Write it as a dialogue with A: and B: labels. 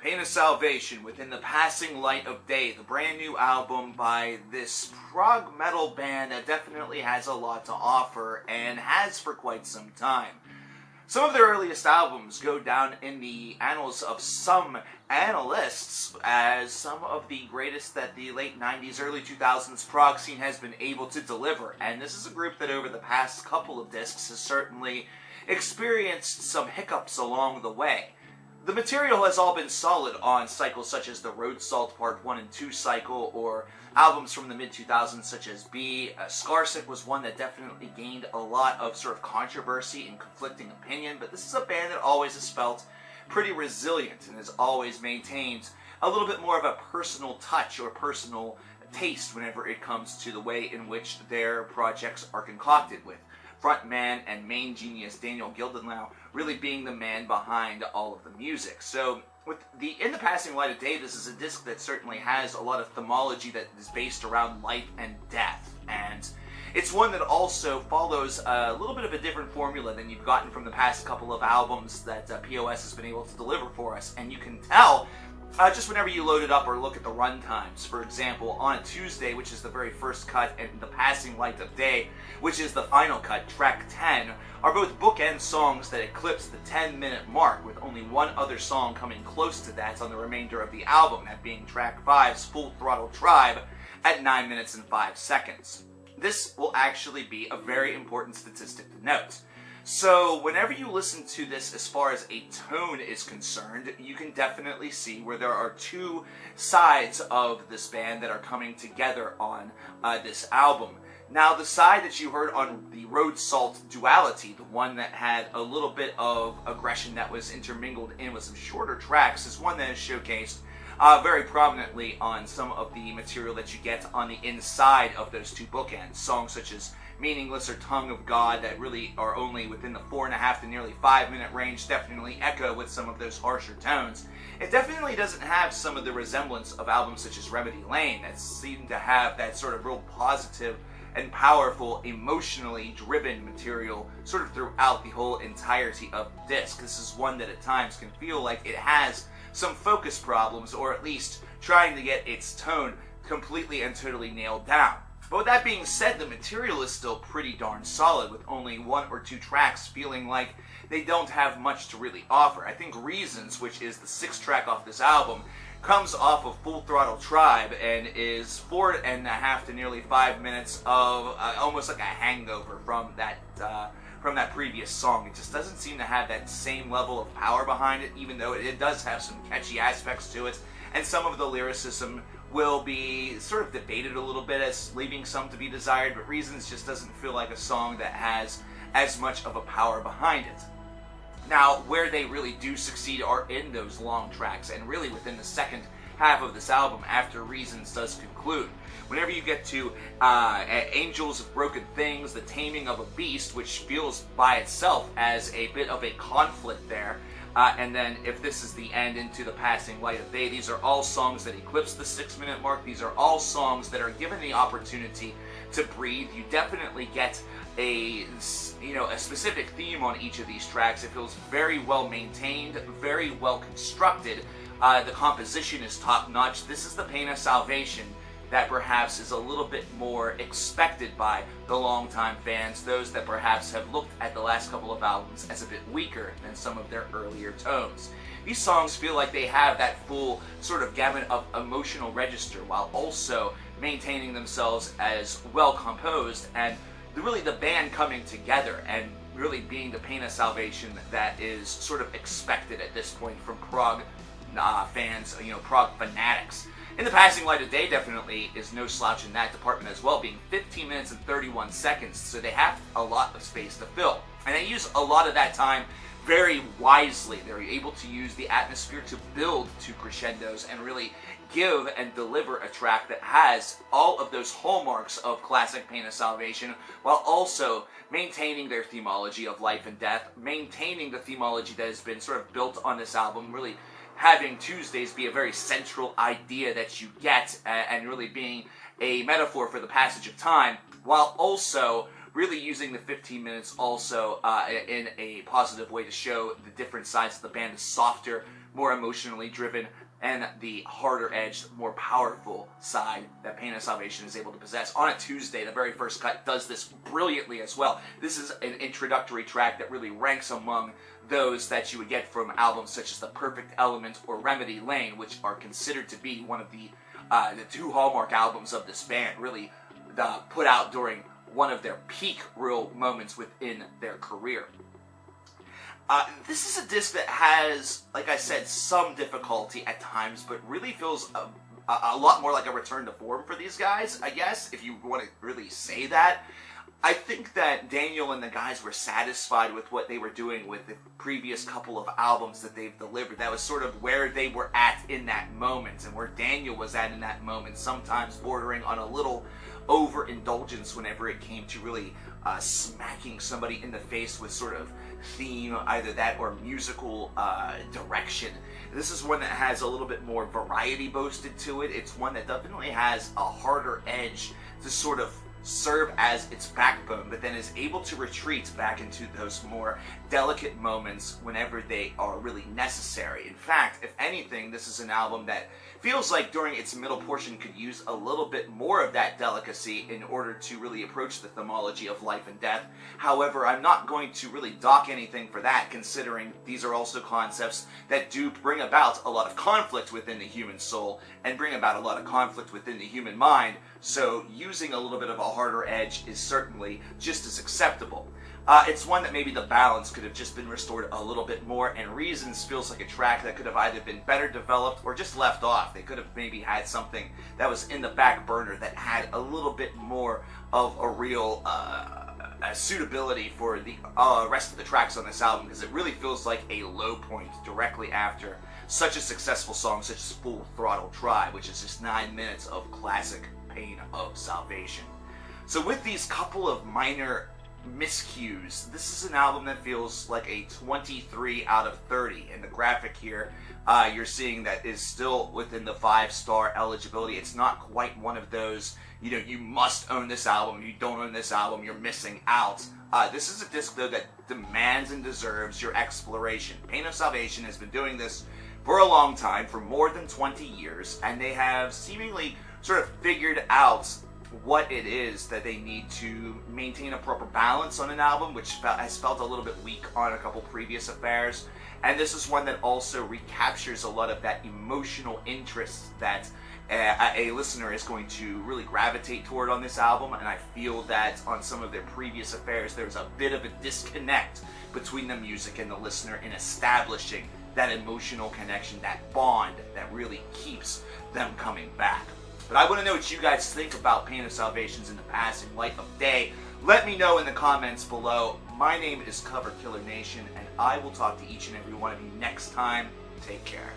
A: Pain of Salvation, Within the Passing Light of Day, the brand new album by this prog metal band that definitely has a lot to offer and has for quite some time. Some of their earliest albums go down in the annals of some analysts as some of the greatest that the late 90s, early 2000s prog scene has been able to deliver, and this is a group that over the past couple of discs has certainly experienced some hiccups along the way. The material has all been solid on cycles such as the Road Salt Part 1 and 2 cycle, or albums from the mid-2000s such as B. Scarsick was one that definitely gained a lot of sort of controversy and conflicting opinion, but this is a band that always has felt pretty resilient and has always maintained a little bit more of a personal touch or personal taste whenever it comes to the way in which their projects are concocted, with frontman and main genius Daniel Gildenlau really being the man behind all of the music. So with the In the Passing Light of Day, this is a disc that certainly has a lot of themology that is based around life and death, and it's one that also follows a little bit of a different formula than you've gotten from the past couple of albums that POS has been able to deliver for us, and you can tell just whenever you load it up or look at the run times. For example, on a Tuesday, which is the very first cut, and The Passing Light of Day, which is the final cut, track 10, are both bookend songs that eclipse the 10-minute mark, with only one other song coming close to that on the remainder of the album, that being track 5's Full Throttle Tribe at 9 minutes and 5 seconds. This will actually be a very important statistic to note. So whenever you listen to this as far as a tone is concerned, you can definitely see where there are two sides of this band that are coming together on this album. Now, the side that you heard on the Road Salt Duality, the one that had a little bit of aggression that was intermingled in with some shorter tracks, is one that is showcased very prominently on some of the material that you get on the inside of those two bookends. Songs such as Meaningless or Tongue of God, that really are only within the 4.5 to nearly 5 minute range, definitely echo with some of those harsher tones. It definitely doesn't have some of the resemblance of albums such as Remedy Lane that seem to have that sort of real positive and powerful, emotionally driven material sort of throughout the whole entirety of the disc. This is one that at times can feel like it has some focus problems, or at least trying to get its tone completely and totally nailed down. But with that being said, the material is still pretty darn solid, with only one or two tracks feeling like they don't have much to really offer. I think Reasons, which is the 6th track off this album, comes off of Full Throttle Tribe and is 4.5 to nearly 5 minutes of almost like a hangover from that previous song. It just doesn't seem to have that same level of power behind it, even though it does have some catchy aspects to it, and some of the lyricism will be sort of debated a little bit as leaving some to be desired, but Reasons just doesn't feel like a song that has as much of a power behind it. Now, where they really do succeed are in those long tracks, and really within the second half of this album after Reasons does conclude. Whenever you get to Angels of Broken Things, The Taming of a Beast, which feels by itself as a bit of a conflict there, and then If This Is the End, into The Passing Light of Day, these are all songs that eclipse the 6-minute mark. These are all songs that are given the opportunity to breathe. You definitely get a specific theme on each of these tracks. It feels very well maintained, very well constructed. The composition is top-notch. This is the Pain of Salvation that perhaps is a little bit more expected by the longtime fans, those that perhaps have looked at the last couple of albums as a bit weaker than some of their earlier tones. These songs feel like they have that full sort of gamut of emotional register, while also maintaining themselves as well composed, and really the band coming together and really being the Pain of Salvation that is sort of expected at this point from prog fans, prog fanatics. In the Passing Light of Day definitely is no slouch in that department as well, being 15 minutes and 31 seconds, so they have a lot of space to fill. And they use a lot of that time very wisely. They're able to use the atmosphere to build to crescendos and really give and deliver a track that has all of those hallmarks of classic Pain of Salvation, while also maintaining their themology of life and death, maintaining the themology that has been sort of built on this album, really having Tuesdays be a very central idea that you get, and really being a metaphor for the passage of time, while also really using the 15 minutes also in a positive way to show the different sides of the band, the softer, more emotionally driven, and the harder-edged, more powerful side that Pain of Salvation is able to possess. On a Tuesday, the very first cut does this brilliantly as well. This is an introductory track that really ranks among those that you would get from albums such as The Perfect Element or Remedy Lane, which are considered to be one of the two hallmark albums of this band, really put out during one of their peak real moments within their career. This is a disc that has, like I said, some difficulty at times, but really feels a lot more like a return to form for these guys, I guess, if you want to really say that. I think that Daniel and the guys were satisfied with what they were doing with the previous couple of albums that they've delivered. That was sort of where they were at in that moment, and where Daniel was at in that moment, sometimes bordering on a little overindulgence whenever it came to really smacking somebody in the face with sort of theme, either that or musical direction. This is one that has a little bit more variety boasted to it. It's one that definitely has a harder edge to sort of serve as its backbone, but then is able to retreat back into those more delicate moments whenever they are really necessary. In fact, if anything, this is an album that feels like during its middle portion could use a little bit more of that delicacy in order to really approach the themology of life and death. However, I'm not going to really dock anything for that, considering these are also concepts that do bring about a lot of conflict within the human soul and bring about a lot of conflict within the human mind, so using a little bit of a harder edge is certainly just as acceptable. It's one that maybe the balance could have just been restored a little bit more, and Reasons feels like a track that could have either been better developed or just left off. They could have maybe had something that was in the back burner that had a little bit more of a real suitability for the rest of the tracks on this album, because it really feels like a low point directly after such a successful song such as Full Throttle Try, which is just 9 minutes of classic Pain of Salvation. So with these couple of minor miscues, this is an album that feels like a 23 out of 30. And the graphic here, you're seeing that is still within the 5-star eligibility. It's not quite one of those, you must own this album, you don't own this album, you're missing out. This is a disc, though, that demands and deserves your exploration. Pain of Salvation has been doing this for a long time, for more than 20 years, and they have seemingly sort of figured out what it is that they need to maintain a proper balance on an album, which has felt a little bit weak on a couple previous affairs. And this is one that also recaptures a lot of that emotional interest that a listener is going to really gravitate toward on this album. And I feel that on some of their previous affairs, there's a bit of a disconnect between the music and the listener in establishing that emotional connection, that bond that really keeps them coming back. But I want to know what you guys think about Pain of Salvation's In the Passing Light of Day. Let me know in the comments below. My name is CoverKillerNation, and I will talk to each and every one of you next time. Take care.